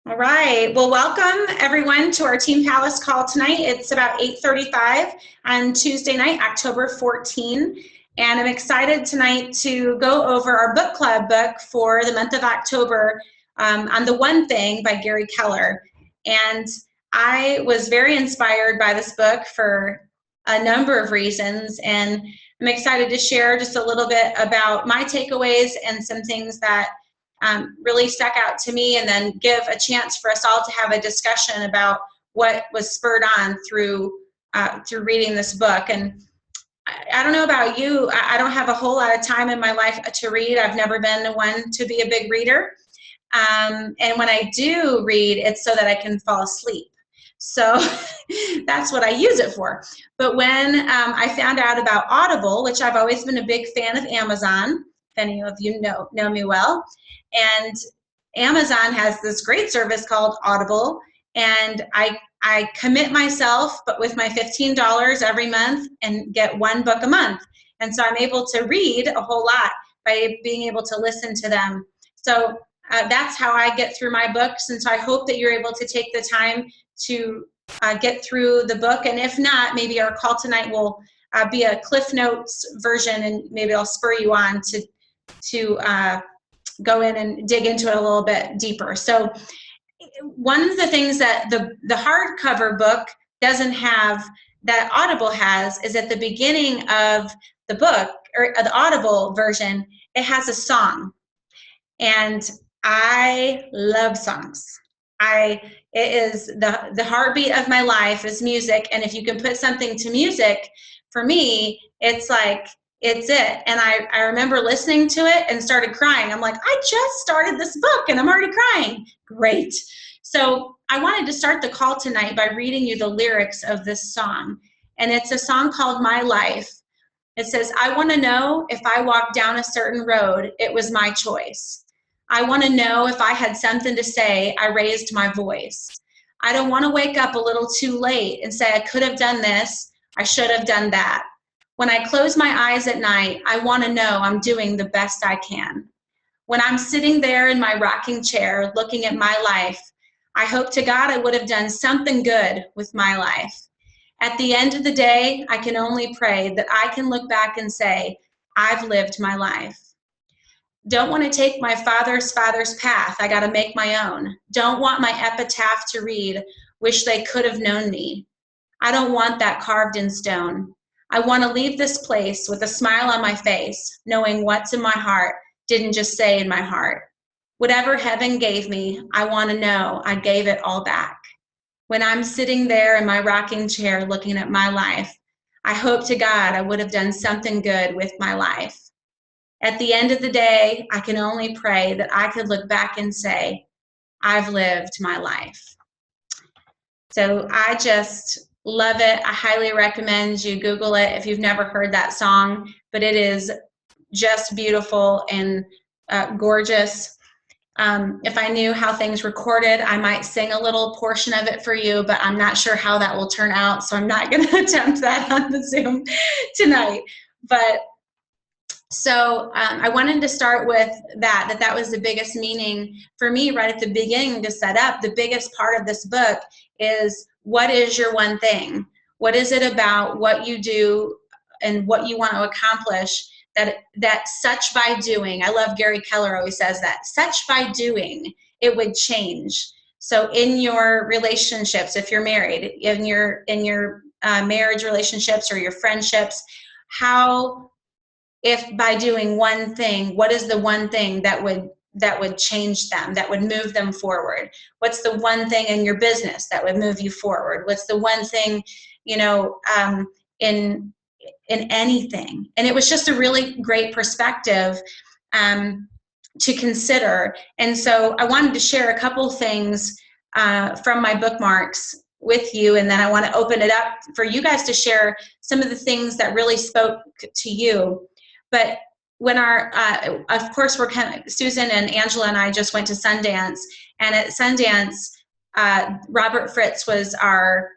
All right. Well, welcome everyone to our Team Palace call tonight. It's about 8:35 on Tuesday night, October 14. And I'm excited tonight to go over our book club book for the month of October on The One Thing by Gary Keller. And I was very inspired by this book for a number of reasons. And I'm excited to share just a little bit about my takeaways and some things that really stuck out to me, and then give a chance for us all to have a discussion about what was spurred on through reading this book. And I don't know about you, I don't have a whole lot of time in my life to read. I've never been one to be a big reader. And when I do read, it's so that I can fall asleep. So that's what I use it for. But when I found out about Audible, which I've always been a big fan of Amazon, if any of you know me well, and Amazon has this great service called Audible, and I commit myself, but with my $15 every month, and get one book a month. And so I'm able to read a whole lot by being able to listen to them. So that's how I get through my books, and so I hope that you're able to take the time to get through the book. And if not, maybe our call tonight will be a Cliff Notes version, and maybe I'll spur you on to go in and dig into it a little bit deeper. So one of the things that the hardcover book doesn't have that Audible has is at the beginning of the book, or the Audible version, it has a song. And I love songs. It is the heartbeat of my life is music. And if you can put something to music, for me, it's like, it's it. And I remember listening to it and started crying. I'm like, I just started this book and I'm already crying. Great. So I wanted to start the call tonight by reading you the lyrics of this song. And it's a song called My Life. It says, I want to know if I walked down a certain road, it was my choice. I want to know if I had something to say, I raised my voice. I don't want to wake up a little too late and say I could have done this, I should have done that. When I close my eyes at night, I want to know I'm doing the best I can. When I'm sitting there in my rocking chair looking at my life, I hope to God I would have done something good with my life. At the end of the day, I can only pray that I can look back and say, I've lived my life. Don't want to take my father's path, I got to make my own. Don't want my epitaph to read, wish they could have known me. I don't want that carved in stone. I want to leave this place with a smile on my face, knowing what's in my heart didn't just stay in my heart. Whatever heaven gave me, I want to know I gave it all back. When I'm sitting there in my rocking chair looking at my life, I hope to God I would have done something good with my life. At the end of the day, I can only pray that I could look back and say, I've lived my life. So I just love it. I highly recommend you Google it if you've never heard that song, but it is just beautiful and gorgeous. If I knew how things recorded, I might sing a little portion of it for you, but I'm not sure how that will turn out, so I'm not going to attempt that on the Zoom tonight. But so I wanted to start with that was the biggest meaning for me right at the beginning to set up. The biggest part of this book is, what is your one thing? What is it about what you do and what you want to accomplish that such by doing, I love Gary Keller always says that, such by doing, it would change. So in your relationships, if you're married, in your marriage relationships or your friendships, if by doing one thing, what is the one thing that would change them, that would move them forward? What's the one thing in your business that would move you forward? What's the one thing, in anything? And it was just a really great perspective to consider. And so I wanted to share a couple things from my bookmarks with you, and then I want to open it up for you guys to share some of the things that really spoke to you. But when of course, Susan and Angela and I just went to Sundance, and at Sundance, Robert Fritz was our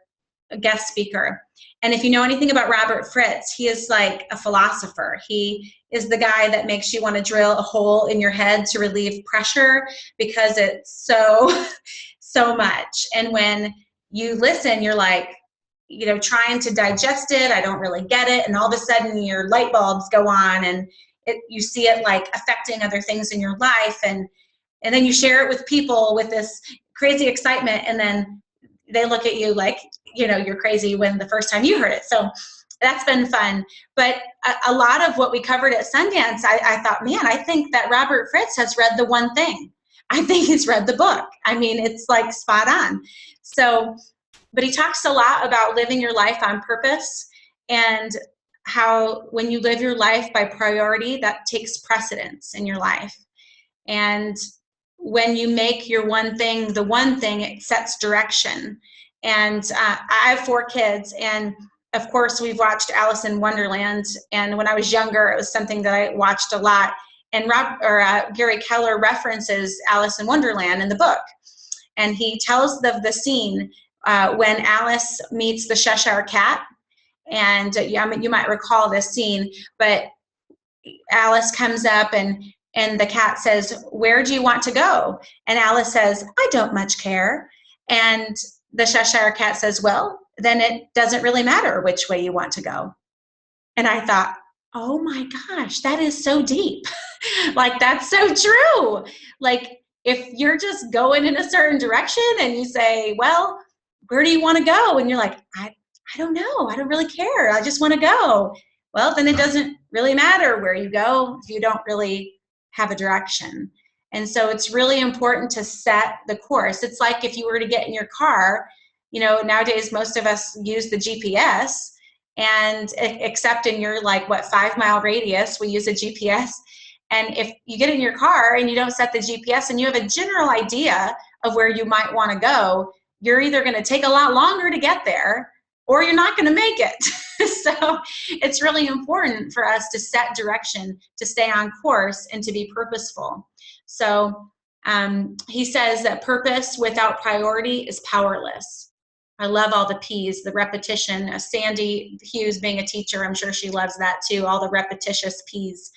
guest speaker. And if you know anything about Robert Fritz, he is like a philosopher. He is the guy that makes you want to drill a hole in your head to relieve pressure because it's so much. And when you listen, you're like, trying to digest it. I don't really get it. And all of a sudden your light bulbs go on and you see it like affecting other things in your life. And then you share it with people with this crazy excitement. And then they look at you like, you're crazy when the first time you heard it. So that's been fun. But a lot of what we covered at Sundance, I thought, man, I think that Robert Fritz has read The One Thing. I think he's read the book. I mean, it's like spot on. So, but he talks a lot about living your life on purpose and how when you live your life by priority, that takes precedence in your life. And when you make your one thing the one thing, it sets direction. And I have 4 kids, and of course we've watched Alice in Wonderland, and when I was younger it was something that I watched a lot. And Gary Keller references Alice in Wonderland in the book, and he tells the scene when Alice meets the Cheshire Cat. And you might recall this scene, but Alice comes up and the cat says, "Where do you want to go?" And Alice says, "I don't much care." And the Cheshire Cat says, "Well, then it doesn't really matter which way you want to go." And I thought, oh my gosh, that is so deep. Like, that's so true. Like, if you're just going in a certain direction and you say, well, where do you want to go? And you're like, I don't know. I don't really care. I just want to go. Well, then it doesn't really matter where you go if you don't really have a direction. And so it's really important to set the course. It's like if you were to get in your car, nowadays most of us use the GPS, and except in your 5-mile radius, we use a GPS. And if you get in your car and you don't set the GPS and you have a general idea of where you might want to go, you're either going to take a lot longer to get there or you're not going to make it. So it's really important for us to set direction, to stay on course, and to be purposeful. So he says that purpose without priority is powerless. I love all the P's, the repetition. Sandy Hughes, being a teacher, I'm sure she loves that too, all the repetitious P's.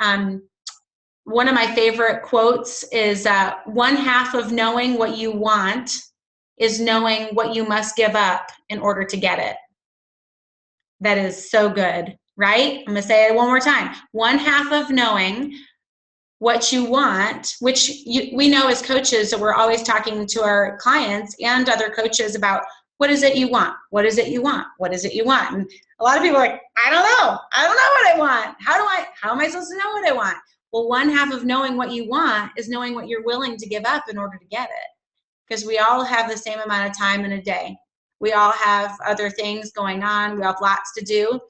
One of my favorite quotes is, 1/2 of knowing what you want is knowing what you must give up in order to get it. That is so good, right? I'm going to say it one more time. 1/2 of knowing what you want, which we know as coaches that we're always talking to our clients and other coaches about, what is it you want? What is it you want? What is it you want? And a lot of people are like, I don't know. I don't know what I want. How am I supposed to know what I want? Well, 1/2 of knowing what you want is knowing what you're willing to give up in order to get it. Because we all have the same amount of time in a day. We all have other things going on. We have lots to do.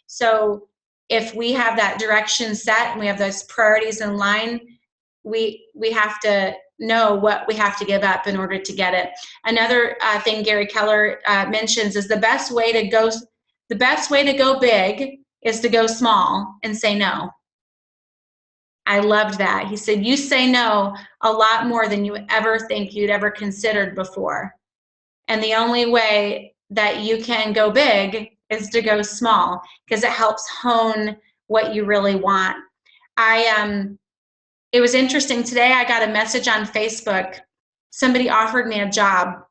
So if we have that direction set and we have those priorities in line, we have to know what we have to give up in order to get it. Another thing Gary Keller mentions is the best way to go big is to go small and say no. I loved that. He said, you say no a lot more than you ever think you'd ever considered before. And the only way that you can go big is to go small, because it helps hone what you really want. It was interesting today. I got a message on Facebook. Somebody offered me a job.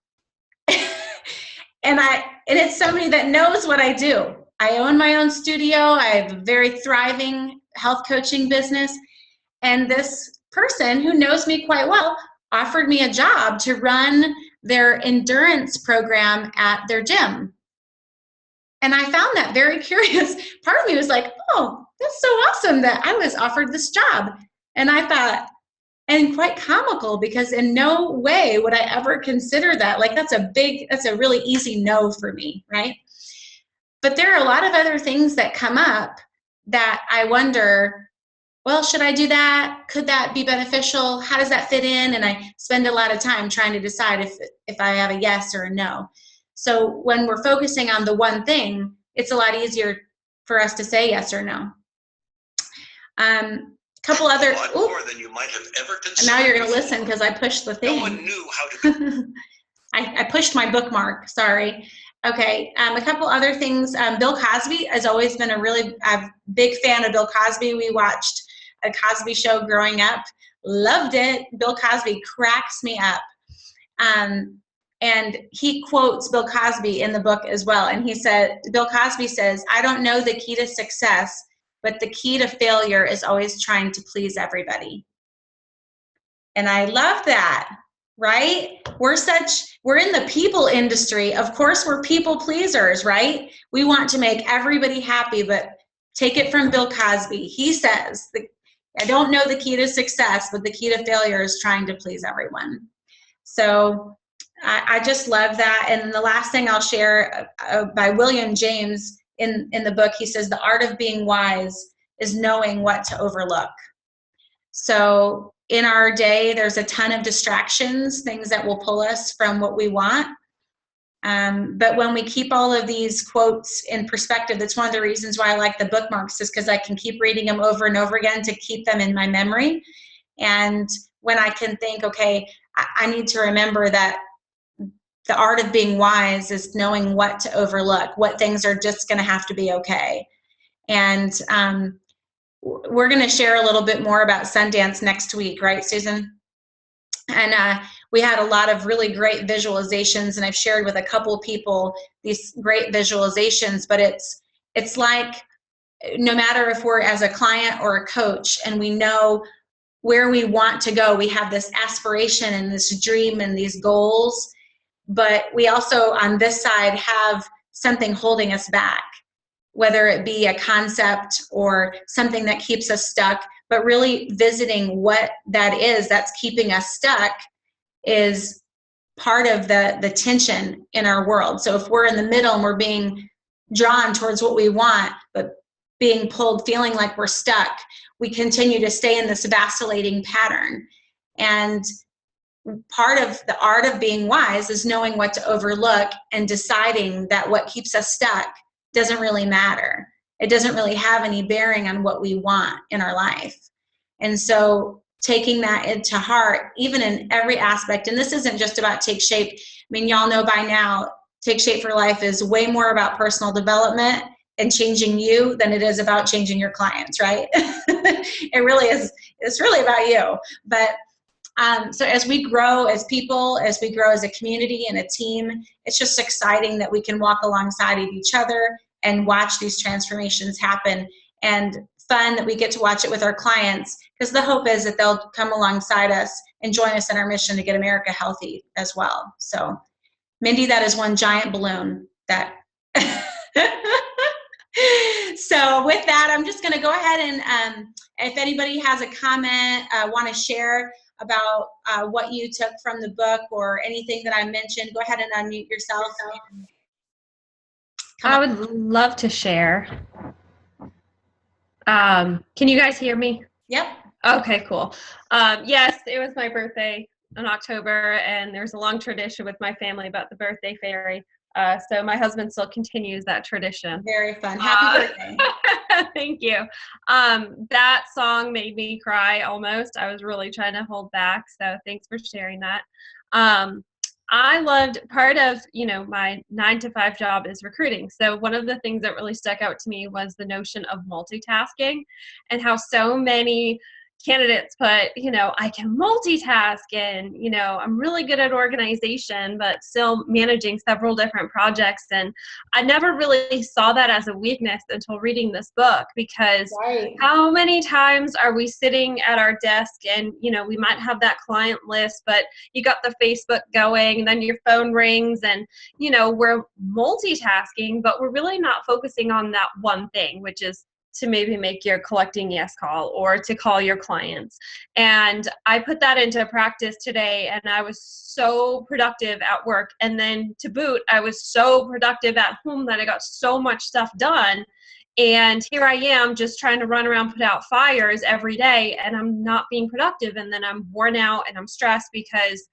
and it's somebody that knows what I do. I own my own studio. I have a very thriving health coaching business. And this person who knows me quite well offered me a job to run their endurance program at their gym. And I found that very curious. Part of me was like, oh, that's so awesome that I was offered this job. And I thought, and quite comical, because in no way would I ever consider that. Like, that's a really easy no for me, right? But there are a lot of other things that come up that I wonder, well, should I do that? Could that be beneficial? How does that fit in? And I spend a lot of time trying to decide if I have a yes or a no. So when we're focusing on the one thing, it's a lot easier for us to say yes or no. Couple other. More than you might have ever considered. Now you're going to listen because I pushed the thing. No one knew how to. I pushed my bookmark. Sorry. Okay, a couple other things. Bill Cosby has always been a big fan of Bill Cosby. We watched a Cosby Show growing up, loved it. Bill Cosby cracks me up. And he quotes Bill Cosby in the book as well. And Bill Cosby says, "I don't know the key to success, but the key to failure is always trying to please everybody." And I love that, right? We're in the people industry. Of course, we're people pleasers, right? We want to make everybody happy, but take it from Bill Cosby. He says, I don't know the key to success, but the key to failure is trying to please everyone. So I just love that. And the last thing I'll share by William James in the book, he says, the art of being wise is knowing what to overlook. So in our day, there's a ton of distractions, things that will pull us from what we want. But when we keep all of these quotes in perspective, that's one of the reasons why I like the bookmarks, is because I can keep reading them over and over again to keep them in my memory. And when I can think, okay, I need to remember that the art of being wise is knowing what to overlook, what things are just going to have to be okay. And we're going to share a little bit more about Sundance next week, right, Susan? And we had a lot of really great visualizations, and I've shared with a couple people these great visualizations, but it's like, no matter if we're as a client or a coach and we know where we want to go, we have this aspiration and this dream and these goals, but we also on this side have something holding us back, whether it be a concept or something that keeps us stuck. But really visiting what that is that's keeping us stuck is part of the tension in our world. So if we're in the middle and we're being drawn towards what we want, but being pulled, feeling like we're stuck, we continue to stay in this vacillating pattern. And part of the art of being wise is knowing what to overlook and deciding that what keeps us stuck doesn't really matter. It doesn't really have any bearing on what we want in our life. And so taking that into heart, even in every aspect, and this isn't just about Take Shape. I mean, y'all know by now, Take Shape for Life is way more about personal development and changing you than it is about changing your clients, right? It really is. It's really about you. But so as we grow as people, as we grow as a community and a team, it's just exciting that we can walk alongside of each other and watch these transformations happen, and fun that we get to watch it with our clients, because the hope is that they'll come alongside us and join us in our mission to get America healthy as well. So Mindy, that is one giant balloon that so with that, I'm just going to go ahead and if anybody has a comment, want to share about what you took from the book or anything that I mentioned, go ahead and unmute yourself. I would love to share. Can you guys hear me? Yep. Okay, cool. Yes, it was my birthday in October, and there's a long tradition with my family about the birthday fairy. So my husband still continues that tradition. Very fun. Happy birthday. Thank you. That song made me cry almost. I was really trying to hold back. So thanks for sharing that. I loved part of, my 9-to-5 job is recruiting. So one of the things that really stuck out to me was the notion of multitasking, and how so many candidates put, I can multitask, and, I'm really good at organization, but still managing several different projects. And I never really saw that as a weakness until reading this book, because How many times are we sitting at our desk and, we might have that client list, but you got the Facebook going, and then your phone rings, and, we're multitasking, but we're really not focusing on that one thing, which is to maybe make your collecting yes call or to call your clients. And I put that into practice today, and I was so productive at work. And then to boot, I was so productive at home that I got so much stuff done. And here I am just trying to run around, put out fires every day, and I'm not being productive. And then I'm worn out and I'm stressed because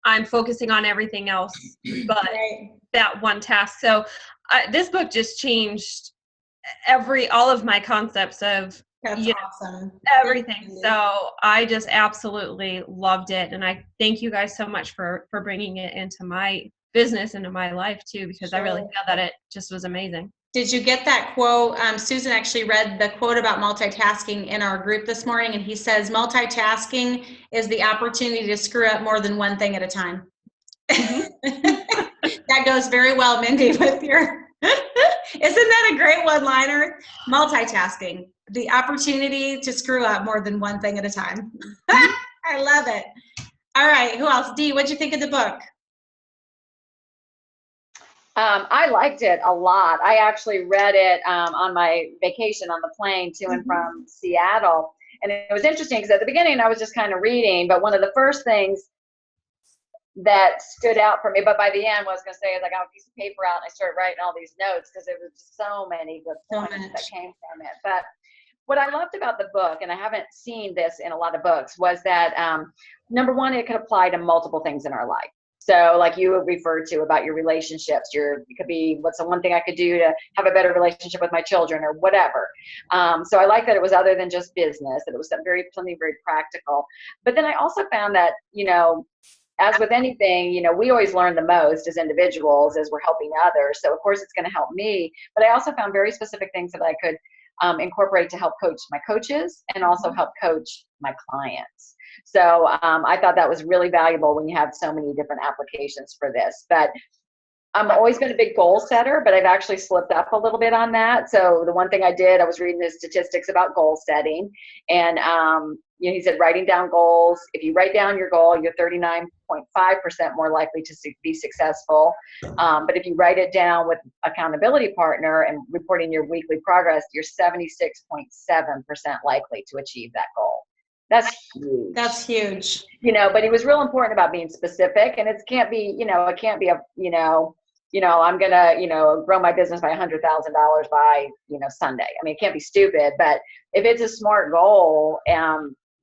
I'm focusing on everything else but that one task. So this book just changed all of my concepts of awesome. Everything. So I just absolutely loved it, and I thank you guys so much for bringing it into my business into my life too, because I really Sure. feel that it just was amazing. Did you get that quote? Susan actually read the quote about multitasking in our group this morning, and he says, multitasking is the opportunity to screw up more than one thing at a time. That goes very well, Mindy, with your, isn't that a great one-liner? Multitasking, the opportunity to screw up more than one thing at a time. I love it. All right, who else? Dee, what'd you think of the book? I liked it a lot. I actually read it on my vacation on the plane to and from Seattle. And it was interesting because at the beginning I was just kind of reading, but one of the first things that stood out for me, but by the end, what I was going to say is I got a piece of paper out and I started writing all these notes because there was just so many good points that came from it. But what I loved about the book, and I haven't seen this in a lot of books, was that number one, it could apply to multiple things in our life. So like you referred to about your relationships, it could be, what's the one thing I could do to have a better relationship with my children or whatever. So I like that it was other than just business, that it was very practical. But then I also found that, as with anything, we always learn the most as individuals as we're helping others. So of course it's going to help me, but I also found very specific things that I could incorporate to help coach my coaches and also help coach my clients. So I thought that was really valuable when you have so many different applications for this. But I'm always been a big goal setter, but I've actually slipped up a little bit on that. So the one thing I did, I was reading the statistics about goal setting, and he said writing down goals. If you write down your goal, you're 39.5% more likely to be successful. But if you write it down with accountability partner and reporting your weekly progress, you're 76.7% likely to achieve that goal. That's huge. That's huge. But it was real important about being specific, and it can't be, it can't be I'm going to, grow my business by $100,000 by, Sunday. I mean, it can't be stupid, but if it's a smart goal,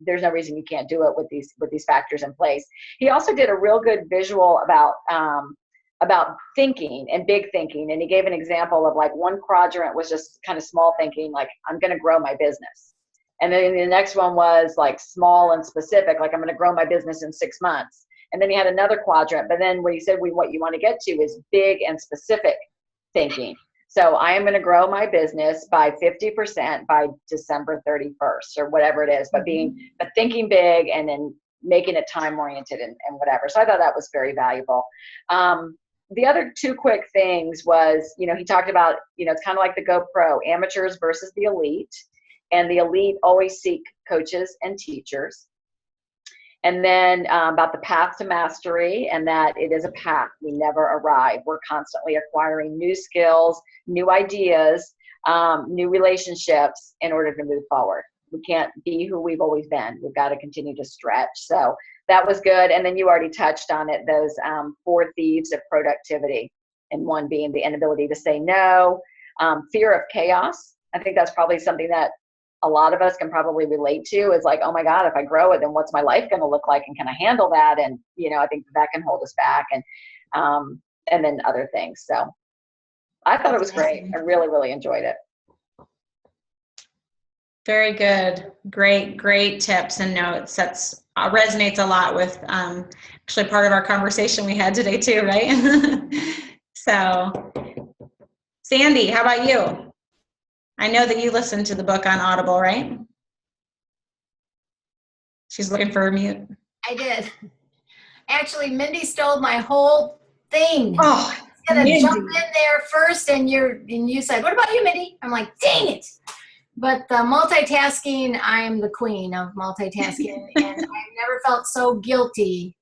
there's no reason you can't do it with these factors in place. He also did a real good visual about thinking and big thinking. And he gave an example of like one quadrant was just kind of small thinking, like I'm going to grow my business. And then the next one was like small and specific, like I'm going to grow my business in 6 months. And then he had another quadrant, but then what he said, what you want to get to is big and specific thinking. So I am going to grow my business by 50% by December 31st or whatever it is, but thinking big and then making it time oriented and whatever. So I thought that was very valuable. The other two quick things was, he talked about, it's kind of like the GoPro, amateurs versus the elite. And the elite always seek coaches and teachers. And then about the path to mastery, and that it is a path. We never arrive. We're constantly acquiring new skills, new ideas, new relationships in order to move forward. We can't be who we've always been. We've got to continue to stretch. So that was good. And then you already touched on it, those 4 thieves of productivity, and one being the inability to say no, fear of chaos. I think that's probably something that a lot of us can probably relate to, is like, oh my God, if I grow it, then what's my life going to look like? And can I handle that? And, I think that can hold us back, and then other things. So I thought it was great. I really, really enjoyed it. Very good. Great tips and notes. That's resonates a lot with actually part of our conversation we had today too, right? So Sandy, how about you? I know that you listened to the book on Audible, right? She's looking for a mute. I did. Actually, Mindy stole my whole thing. Oh, I was gonna jump in there first, and you said, "What about you, Mindy?" I'm like, "Dang it!" But the multitasking, I'm the queen of multitasking, and I've never felt so guilty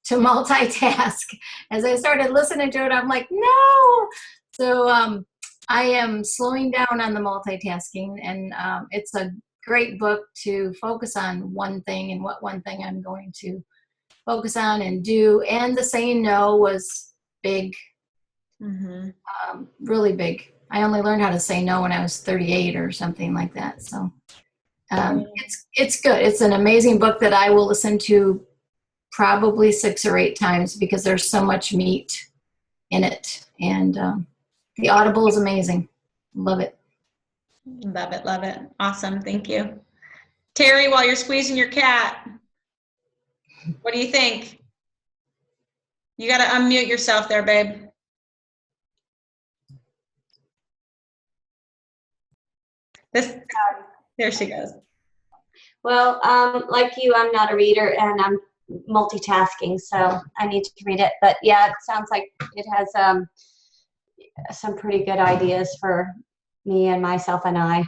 to multitask. As I started listening to it, I'm like, "No!" So I am slowing down on the multitasking, and it's a great book to focus on one thing and what one thing I'm going to focus on and do. And the saying no was big, really big. I only learned how to say no when I was 38 or something like that. So it's good. It's an amazing book that I will listen to probably 6 or 8 times because there's so much meat in it. And the Audible is amazing. Love it. Love it. Love it. Awesome. Thank you. Terry, while you're squeezing your cat, what do you think? You got to unmute yourself there, babe. There she goes. Well, like you, I'm not a reader and I'm multitasking, so I need to read it. But yeah, it sounds like it has some pretty good ideas for me and myself and I.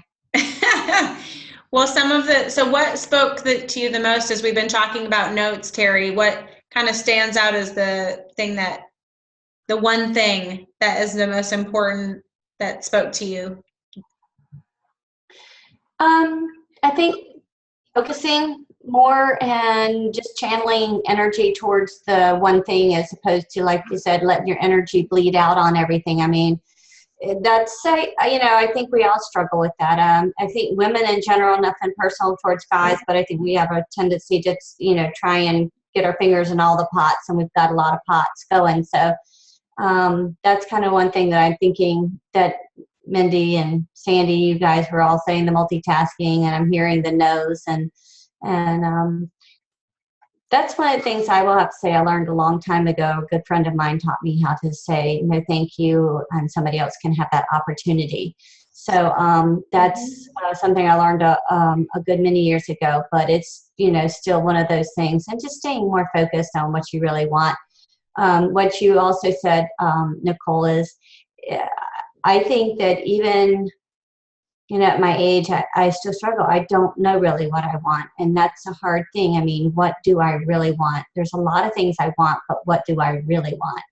Well, so what spoke to you the most as we've been talking about notes, Terry? What kind of stands out as the one thing that is the most important that spoke to you? I think focusing more and just channeling energy towards the one thing as opposed to, like you said, letting your energy bleed out on everything. I mean, I think we all struggle with that. I think women in general, nothing personal towards guys, but I think we have a tendency to, try and get our fingers in all the pots, and we've got a lot of pots going. So that's kind of one thing that I'm thinking that Mindy and Sandy, you guys were all saying the multitasking, and I'm hearing the no's, and that's one of the things I will have to say I learned a long time ago. A good friend of mine taught me how to say no thank you, and somebody else can have that opportunity. So that's something I learned a good many years ago, but it's still one of those things, and just staying more focused on what you really want. What you also said, Nicole, is I think that even at my age, I still struggle. I don't know really what I want, and that's a hard thing. I mean, what do I really want? There's a lot of things I want, but what do I really want?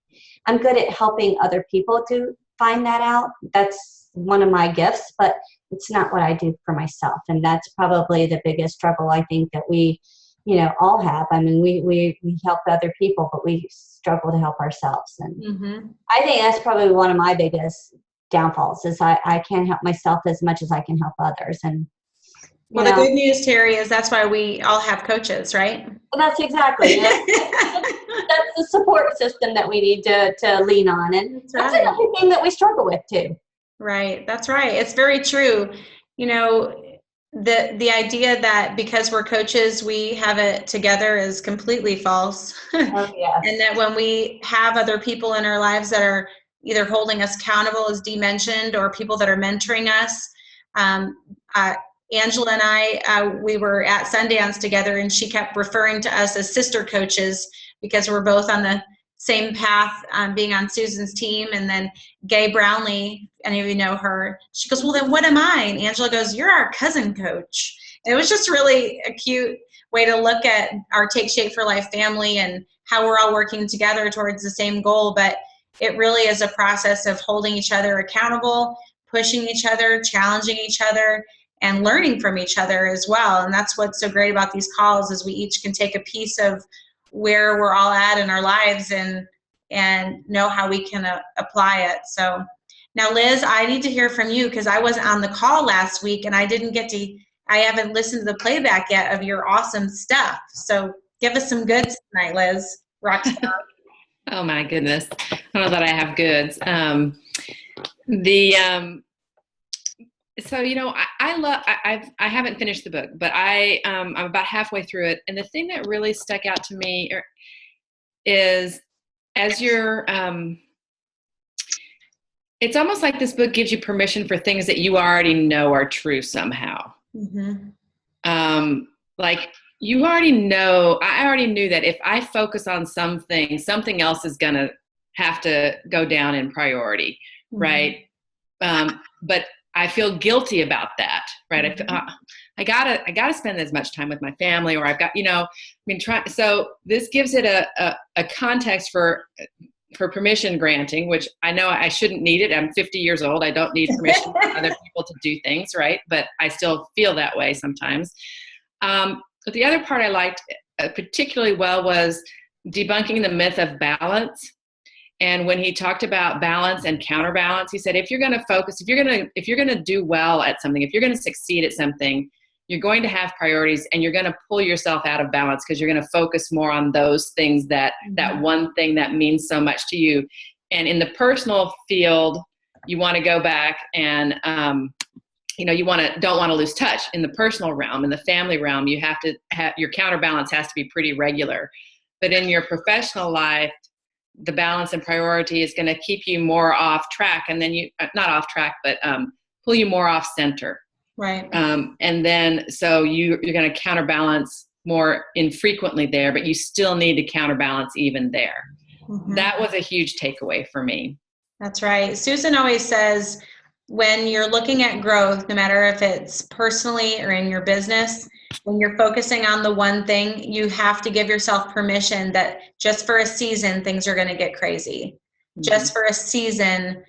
I'm good at helping other people to find that out. That's one of my gifts, but it's not what I do for myself, and that's probably the biggest struggle I think that we all have. I mean, we help other people, but we struggle to help ourselves. And I think that's probably one of my biggest downfalls is I can't help myself as much as I can help others. And well, the good news, Terry, is that's why we all have coaches, right? Well, that's exactly that's the support system that we need to lean on, and that's another thing that we struggle with too. Right, that's right. It's very true. The idea that because we're coaches we have it together is completely false. Oh, yeah. And that when we have other people in our lives that are either holding us accountable, as Dee mentioned, or people that are mentoring us. Angela and I, we were at Sundance together, and she kept referring to us as sister coaches because we're both on the same path, being on Susan's team. And then Gay Brownlee, any of you know her, she goes, well, then what am I? And Angela goes, you're our cousin coach. And it was just really a cute way to look at our Take Shape for Life family and how we're all working together towards the same goal. But it really is a process of holding each other accountable, pushing each other, challenging each other, and learning from each other as well. And that's what's so great about these calls is we each can take a piece of where we're all at in our lives and know how we can apply it. So now, Liz, I need to hear from you because I wasn't on the call last week and I haven't listened to the playback yet of your awesome stuff. So give us some goods tonight, Liz. Rockstar. Oh my goodness. I don't know that I have goods. I haven't finished the book, but I'm about halfway through it. And the thing that really stuck out to me is as you're, it's almost like this book gives you permission for things that you already know are true somehow. Like you already know, I already knew that if I focus on something else is going to have to go down in priority. Right. But I feel guilty about that. Right. I gotta spend as much time with my family, or I've got, so this gives it a context for permission granting, which I know I shouldn't need it. I'm 50 years old. I don't need permission from other people to do things. Right. But I still feel that way sometimes. But the other part I liked particularly well was debunking the myth of balance. And when he talked about balance and counterbalance, he said, if you're going to focus, if you're going to do well at something, if you're going to succeed at something, you're going to have priorities and you're going to pull yourself out of balance because you're going to focus more on those things that one thing that means so much to you. And in the personal field, you want to go back and, you don't want to lose touch. In the personal realm, in the family realm, you have to have your counterbalance has to be pretty regular. But in your professional life, the balance and priority is going to keep you more off track, and then you not off track, but pull you more off center. Right. And then so you're going to counterbalance more infrequently there, but you still need to counterbalance even there. Mm-hmm. That was a huge takeaway for me. That's right. Susan always says, when you're looking at growth, no matter if it's personally or in your business, when you're focusing on the one thing, you have to give yourself permission that just for a season, things are going to get crazy. Mm-hmm. Just for a season,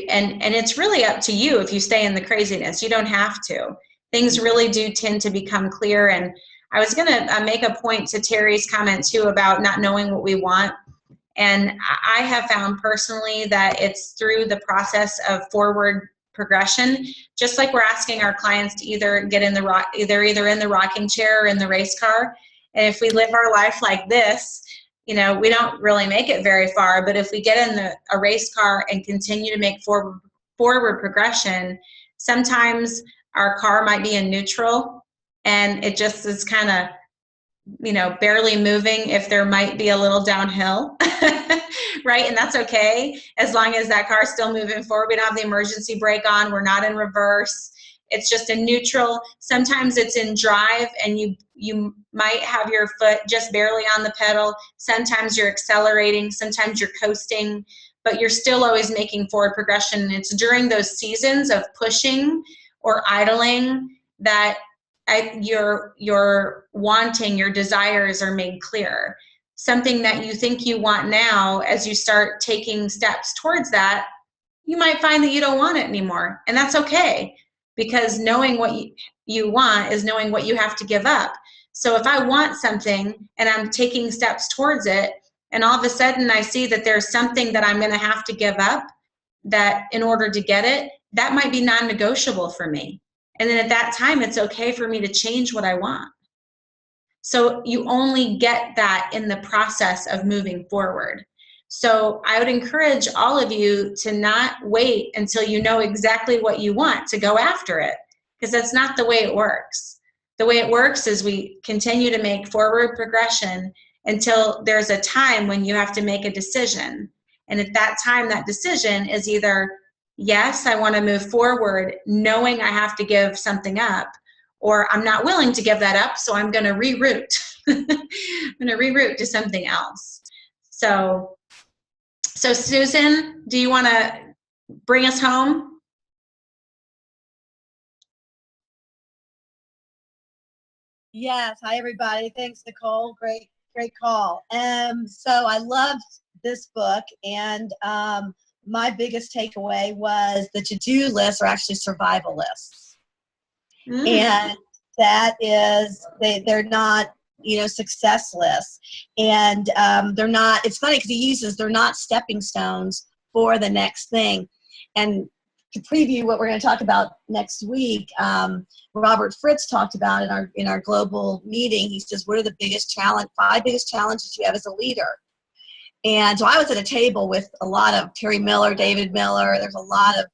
and it's really up to you if you stay in the craziness. You don't have to. Things really do tend to become clear. And I was going to make a point to Terry's comment too about not knowing what we want. And I have found personally that it's through the process of forward progression, just like we're asking our clients to either get in the either in the rocking chair or in the race car. And if we live our life like this, we don't really make it very far. But if we get in a race car and continue to make forward progression, sometimes our car might be in neutral and it just is kind of barely moving if there might be a little downhill, right? And that's okay, as long as that car's still moving forward. We don't have the emergency brake on. We're not in reverse. It's just in neutral. Sometimes it's in drive and you might have your foot just barely on the pedal. Sometimes you're accelerating. Sometimes you're coasting, but you're still always making forward progression. And it's during those seasons of pushing or idling that your wanting, your desires are made clear. Something that you think you want now, as you start taking steps towards that, you might find that you don't want it anymore. And that's okay, because knowing what you want is knowing what you have to give up. So if I want something and I'm taking steps towards it, and all of a sudden I see that there's something that I'm going to have to give up that in order to get it, that might be non-negotiable for me. And then at that time, it's okay for me to change what I want. So you only get that in the process of moving forward. So I would encourage all of you to not wait until you know exactly what you want to go after it, because that's not the way it works. The way it works is we continue to make forward progression until there's a time when you have to make a decision. And at that time, that decision is either, yes, I want to move forward knowing I have to give something up, or I'm not willing to give that up, so I'm going to reroute. I'm going to reroute to something else. So Susan, do you want to bring us home? Yes. Hi, everybody. Thanks, Nicole. Great call. So I loved this book, and my biggest takeaway was the to-do lists are actually survival lists. And that is, they're not, success lists. And they're not, it's funny because they're not stepping stones for the next thing. And to preview what we're going to talk about next week, Robert Fritz talked about in our global meeting. He says, what are the five biggest challenges you have as a leader? And so I was at a table with a lot of Terry Miller, David Miller. There's a lot of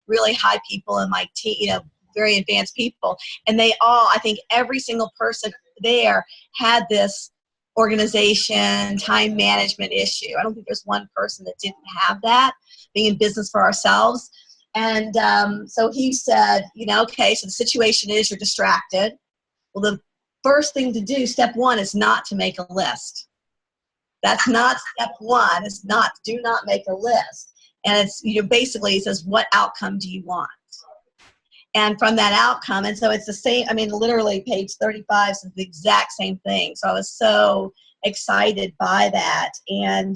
really high people in my team, very advanced people. And they all, I think every single person there had this organization, time management issue. I don't think there's one person that didn't have that, being in business for ourselves. And so he said, okay, so the situation is you're distracted. Well, the first thing to do, step one, is not to make a list. That's not step one. It's do not make a list. And it's, basically it says, what outcome do you want? And from that outcome, and so it's the same, literally page 35 says the exact same thing. So I was so excited by that. And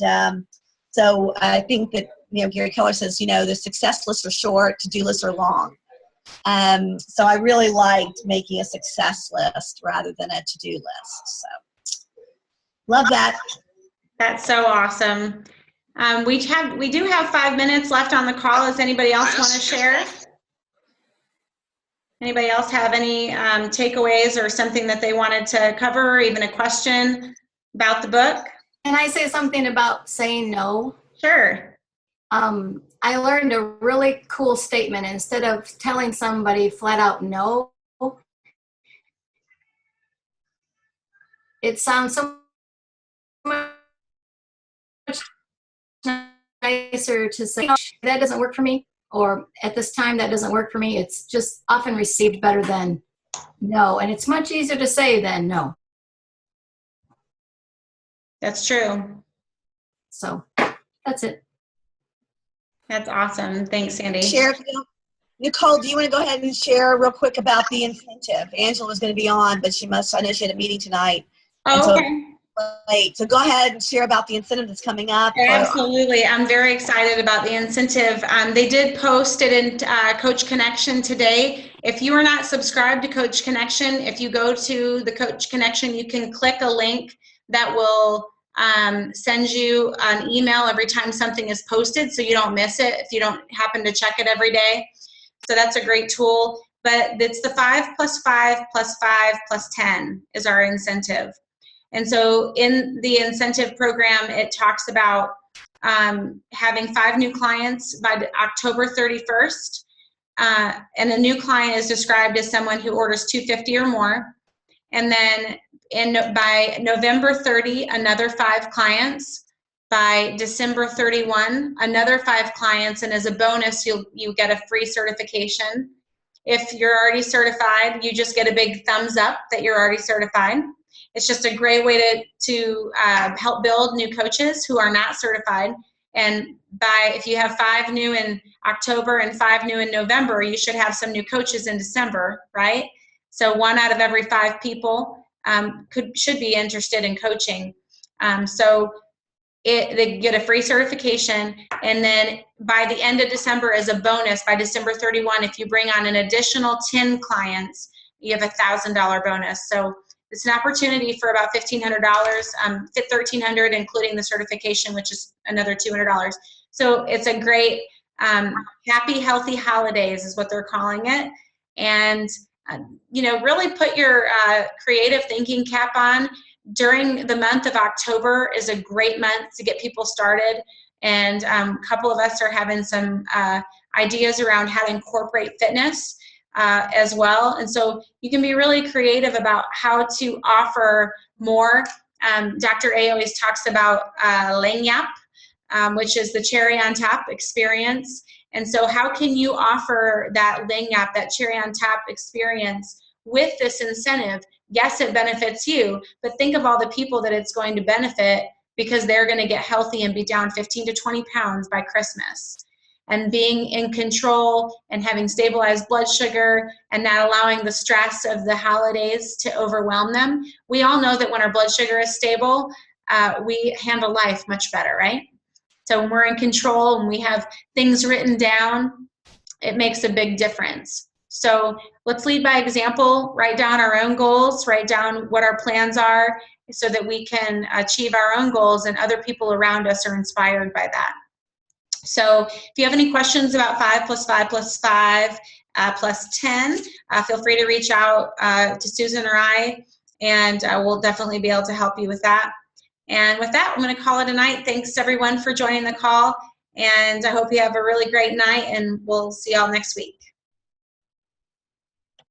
so I think that, Gary Keller says, the success lists are short, to-do lists are long. So I really liked making a success list rather than a to-do list. So love that. That's so awesome. We do have 5 minutes left on the call. Does anybody else want to share? Anybody else have any takeaways or something that they wanted to cover, or even a question about the book? Can I say something about saying no? Sure. I learned a really cool statement. Instead of telling somebody flat out no, it sounds so much nicer to say, "Oh, that doesn't work for me," or "at this time that doesn't work for me." It's just often received better than no, and it's much easier to say than no. That's true. So that's it. That's awesome. Thanks, Sandy. Nicole, do you want to go ahead and share real quick about the incentive? Angela was going to be on, but I know she had a meeting tonight. Oh, okay. So go ahead and share about the incentive that's coming up. Absolutely. I'm very excited about the incentive. They did post it in Coach Connection today. If you are not subscribed to Coach Connection, if you go to the Coach Connection, you can click a link that will send you an email every time something is posted so you don't miss it if you don't happen to check it every day. So that's a great tool. But it's the 5 + 5 + 5 + 10 is our incentive. And so in the incentive program, it talks about having 5 new by October 31st. And a new client is described as someone who orders $250 or more. And then by November 30, another 5 clients. By December 31, another 5 clients. And as a bonus, you get a free certification. If you're already certified, you just get a big thumbs up that you're already certified. It's just a great way to help build new coaches who are not certified. And if you have 5 new in October and 5 new in November, you should have some new coaches in December, right? So 1 out of every 5 people should be interested in coaching. They get a free certification, and then by the end of December, as a bonus, by December 31, if you bring on an additional 10 clients, you have a $1,000 bonus. So it's an opportunity for about $1,500, $1,300 including the certification, which is another $200. So it's a great happy, healthy holidays is what they're calling it. And really put your creative thinking cap on. During the month of October is a great month to get people started. And a couple of us are having some ideas around how to incorporate fitness as well. And so you can be really creative about how to offer more. Dr. A always talks about Lagniappe, which is the cherry on top experience. And so how can you offer that Lagniappe, that cherry on top experience with this incentive? Yes, it benefits you, but think of all the people that it's going to benefit because they're going to get healthy and be down 15 to 20 pounds by Christmas. And being in control and having stabilized blood sugar and not allowing the stress of the holidays to overwhelm them. We all know that when our blood sugar is stable, we handle life much better, right? So when we're in control and we have things written down, it makes a big difference. So let's lead by example, write down our own goals, write down what our plans are so that we can achieve our own goals and other people around us are inspired by that. So if you have any questions about 5 + 5 + 5 + 10, feel free to reach out to Susan or I, and we'll definitely be able to help you with that. And with that, I'm going to call it a night. Thanks everyone for joining the call, and I hope you have a really great night, and we'll see y'all next week.